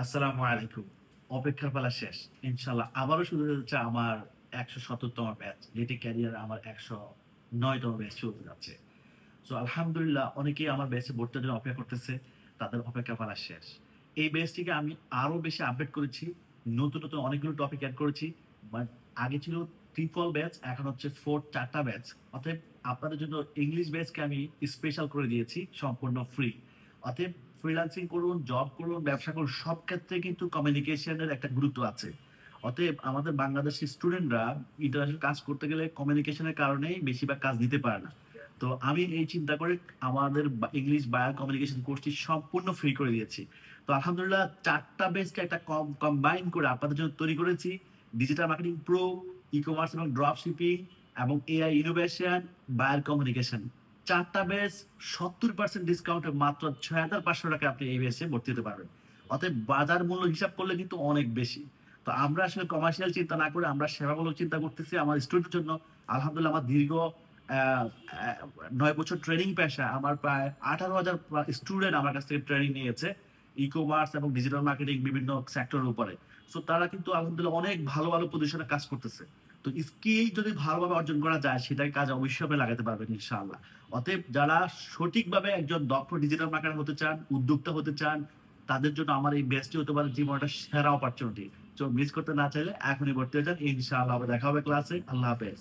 আসসালামু আলাইকুম। অপেক্ষার পালা শেষ। ইনশাআল্লাহ আবারও শুরু হতে যাচ্ছে আমার ১৭০ তম ব্যাচ। যেটি ক্যারিয়ারে আমার ১০৯ তম ব্যাচ শুরু হতে যাচ্ছে। সো আলহামদুলিল্লাহ অনেকেই আমার ব্যাচে ভর্তির জন্য অপেক্ষা করতেছে। তাদের অপেক্ষার পালা শেষ। এই ব্যাচটিকে আমি আরো বেশি আপডেট করেছি। নতুন অনেকগুলো টপিক এড করেছি। বাট আগে ছিল 3 ব্যাচ, এখন হচ্ছে 4 টা ব্যাচ। অতএব আপনাদের জন্য ইংলিশ ব্যাচকে আমি স্পেশাল করে দিয়েছি সম্পূর্ণ ফ্রি। অতএব ফ্রিল্যান্সিং করুন, জব করুন, ব্যবসা করুন, সব ক্ষেত্রে কিন্তু কমিউনিকেশনের একটা গুরুত্ব আছে। অতএব আমাদের বাংলাদেশি স্টুডেন্টরা ইন্টারন্যাশনাল কাজ করতে গেলে কমিউনিকেশনের কারণেই বেশিরভাগ কাজ নিতে পারে না। তো আমি এই চিন্তা করে আমাদের ইংলিশ বায়ার কমিউনিকেশন কোর্সটি সম্পূর্ণ ফ্রি করে দিয়েছি। তো আলহামদুলিল্লাহ ৪ টা বেসকে একটা কম্বাইন করে আপনাদের জন্য তৈরি করেছি। ডিজিটাল মার্কেটিং প্রো, ই-কমার্স এবং ড্রপ শিপিং এবং এআই ইনোভেশন, বায়ার কমিউনিকেশন। ৪ টা বেস ৭০% ডিসকাউন্টে মাত্র ৳৬,৫০০ আপনি এই বেসে ভর্তি হতে পারবেন। অতএব বাজার মূল্য হিসাব করলে কিন্তু অনেক বেশি। তো আমরা আসলে কমার্শিয়াল চিন্তা না করে আমরা সেবামূলক চিন্তা করতেছি আমার স্টুডেন্টের জন্য। আলহামদুলিল্লাহ আমার দীর্ঘ অ্যা অ্যা ৯ বছর ট্রেনিং পেশা। আমার প্রায় ১৮,০০০ স্টুডেন্ট আমার কাছ থেকে ট্রেনিং নিয়েছে। ই-কমার্স এবং ডিজিটাল মার্কেটিং বিভিন্ন সেক্টরের উপরে। সো তারা কিন্তু আলহামদুলিল্লাহ অনেক ভালো পজিশনে কাজ করতেছে। তো স্কিল যদি ভালোভাবে অর্জন করা যায় সেটাই কাজে অবশ্যই আপনি লাগাতে পারবেন ইনশাআল্লাহ। অতএব যারা সঠিকভাবে একজন দক্ষ ডিজিটাল মার্কেটার হতে চান, উদ্যোক্তা হতে চান, তাদের জন্য আমার এই বেস্টটি হতে পারে জীবনের একটা সেরা অপরচুনিটি। সো মিস করতে না চাইলে এখনই ভর্তি হয়ে যান। ইনশাআল্লাহ আবার দেখা হবে ক্লাসে। আল্লাহ হাফেজ।